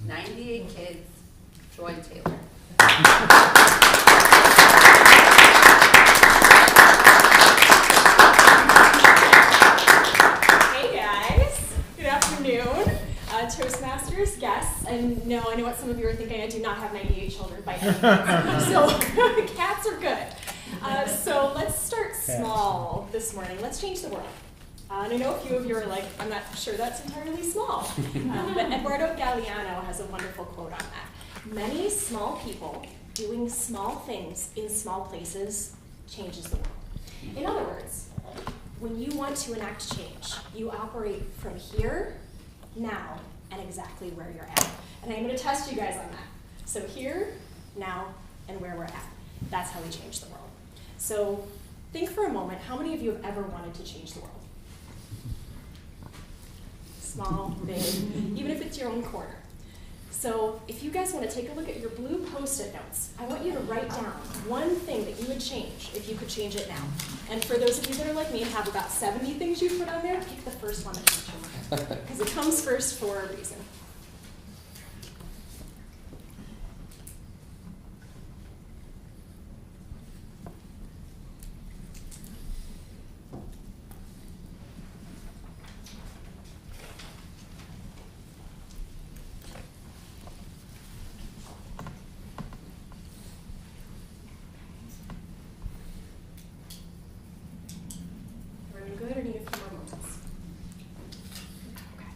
98 kids, Joy Taylor. Hey guys, good afternoon. Toastmasters, guests, and no, I know what some of you are thinking, I do not have 98 children by any means, so cats are good. So let's start small this morning. Let's change the world. And I know a few of you are like, I'm not sure that's entirely small. But Eduardo Galeano has a wonderful quote on that. Many small people doing small things in small places changes the world. In other words, when you want to enact change, you operate from here, now, and exactly where you're at. And I'm going to test you guys on that. So here, now, and where we're at. That's how we change the world. So think for a moment, how many of you have ever wanted to change the world? Small, big, even if it's your own corner. So if you guys want to take a look at your blue Post-it notes, I want you to write down one thing that you would change if you could change it now. And for those of you that are like me and have about 70 things you put on there, pick the first one that comes to mind, because it comes first for a reason. Good or need a few more moments? Okay.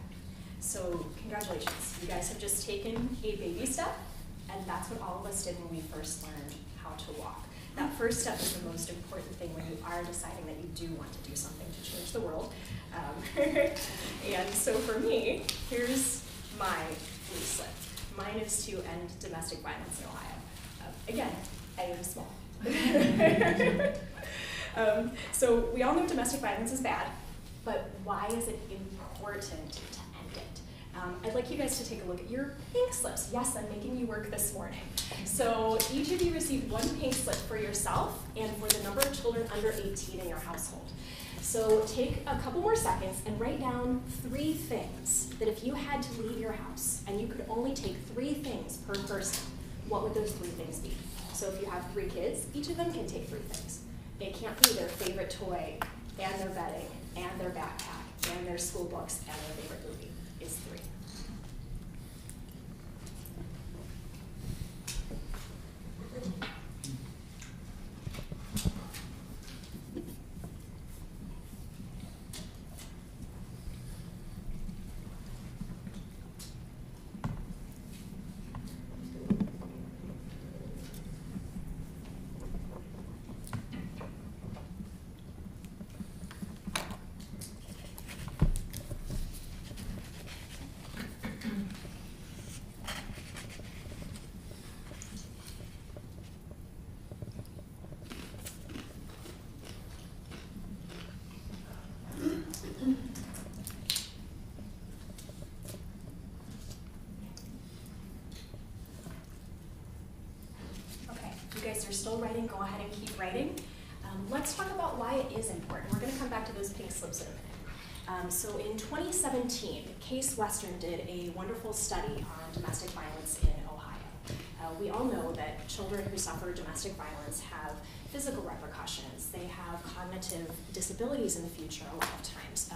So congratulations. You guys have just taken a baby step, and that's what all of us did when we first learned how to walk. That first step is the most important thing when you are deciding that you do want to do something to change the world. And so for me, here's my blue slip. Mine is to end domestic violence in Ohio. Again, I am small. So we all know domestic violence is bad, but why is it important to end it? I'd like you guys to take a look at your pink slips. Yes, I'm making you work this morning. So each of you received one pink slip for yourself and for the number of children under 18 in your household. So take a couple more seconds and write down 3 things that if you had to leave your house and you could only take 3 things per person, what would those 3 things be? So if you have 3 kids, each of them can take 3 things. It can't be their favorite toy, and their bedding, and their backpack, and their school books, and their favorite movie. It's 3. You guys are still writing, go ahead and keep writing. Let's talk about why it is important. We're going to come back to those pink slips in a minute. So in 2017, Case Western did a wonderful study on domestic violence in Ohio. We all know that children who suffer domestic violence have physical repercussions. They have cognitive disabilities in the future a lot of times.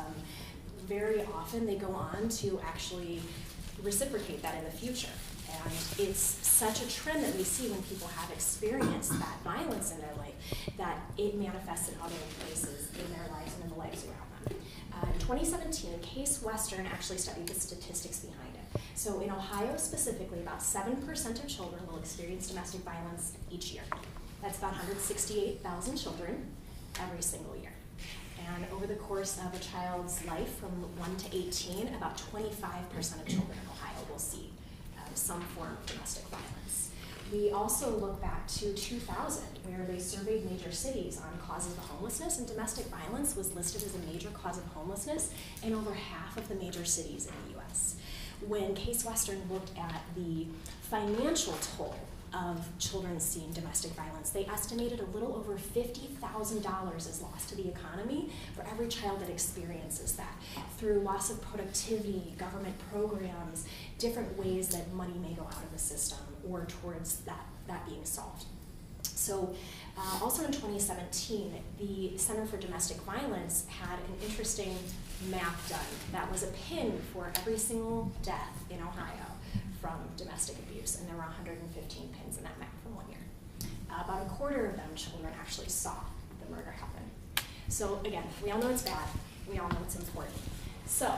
Very often they go on to actually reciprocate that in the future. And it's such a trend that we see when people have experienced that violence in their life that it manifests in other places in their lives and in the lives around them. In 2017, Case Western actually studied the statistics behind it. So in Ohio specifically, about 7% of children will experience domestic violence each year. That's about 168,000 children every single year. And over the course of a child's life from 1 to 18, about 25% of children in Ohio will see some form of domestic violence. We also look back to 2000, where they surveyed major cities on causes of homelessness, and domestic violence was listed as a major cause of homelessness in over half of the major cities in the US. When Case Western looked at the financial toll of children seeing domestic violence. They estimated a little over $50,000 is lost to the economy for every child that experiences that, through loss of productivity, government programs, different ways that money may go out of the system or towards that being solved. So also in 2017, the Center for Domestic Violence had an interesting map done that was a pin for every single death in Ohio from domestic abuse, and there were 115 pins in that map from 1 year. About a quarter of them children actually saw the murder happen. So again, we all know it's bad, we all know it's important. So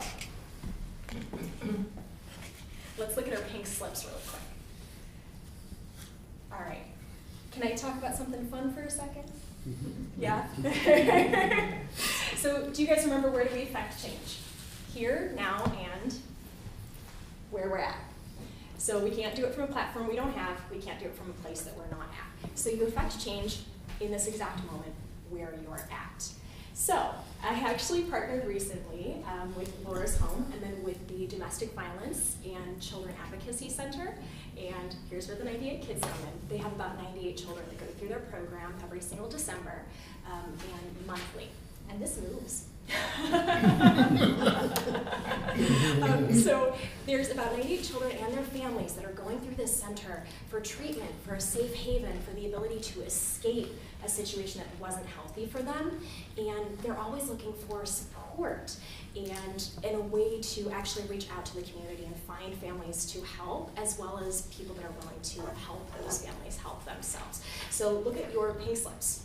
let's look at our pink slips really quick. All right, can I talk about something fun for a second? Yeah? So do you guys remember where do we affect change? Here, now, and where we're at. So we can't do it from a platform we don't have, we can't do it from a place that we're not at. So you affect change in this exact moment where you're at. So I actually partnered recently with Laura's Home and then with the Domestic Violence and Children Advocacy Center. And here's where the 98 kids come in. They have about 98 children that go through their program every single December and monthly. And this moves. So there's about 98 children and their families that are going through this center for treatment, for a safe haven, for the ability to escape a situation that wasn't healthy for them. And they're always looking for support and a way to actually reach out to the community and find families to help, as well as people that are willing to help those families help themselves. So look at your pink slips.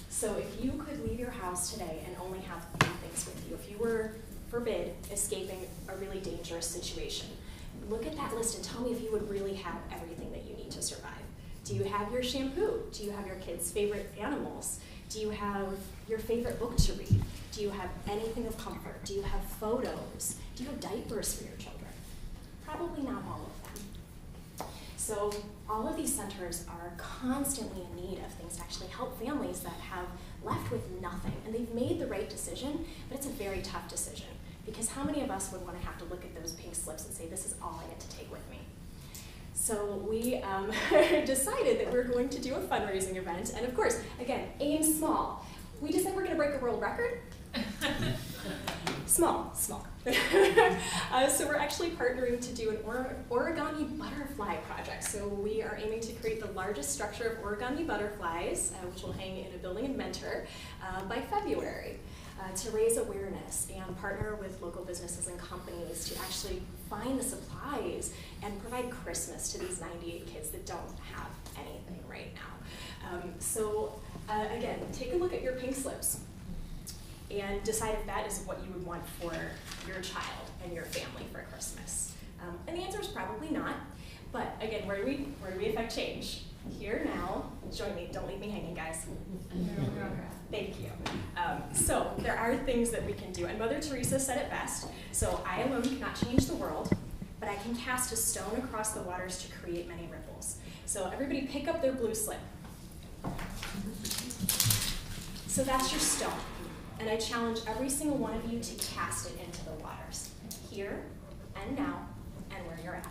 So if you could leave your house today and only have 3 things with you, if you were, forbid, escaping a really dangerous situation, look at that list and tell me if you would really have everything that you need to survive. Do you have your shampoo? Do you have your kids' favorite animals? Do you have your favorite book to read? Do you have anything of comfort? Do you have photos? Do you have diapers for your children? Probably not all of them. So all of these centers are constantly in need of things to actually help families that have left with nothing. And they've made the right decision, but it's a very tough decision. Because how many of us would want to have to look at those pink slips and say, this is all I get to take with me? So we decided that we're going to do a fundraising event. And of course, again, aim small. We just said we're going to break a world record. Small. So we're actually partnering to do an origami butterfly project. So we are aiming to create the largest structure of origami butterflies, which will hang in a building in Mentor, by February, to raise awareness and partner with local businesses and companies to actually find the supplies and provide Christmas to these 98 kids that don't have anything right now. Again, take a look at your pink slips and decide if that is what you would want for your child and your family for Christmas. And the answer is probably not. But again, where do we affect change? Here, now. Join me. Don't leave me hanging, guys. Thank you. So there are things that we can do. And Mother Teresa said it best. So I alone cannot change the world, but I can cast a stone across the waters to create many ripples. So everybody pick up their blue slip. So that's your stone. And I challenge every single one of you to cast it into the waters, here and now, and where you're at.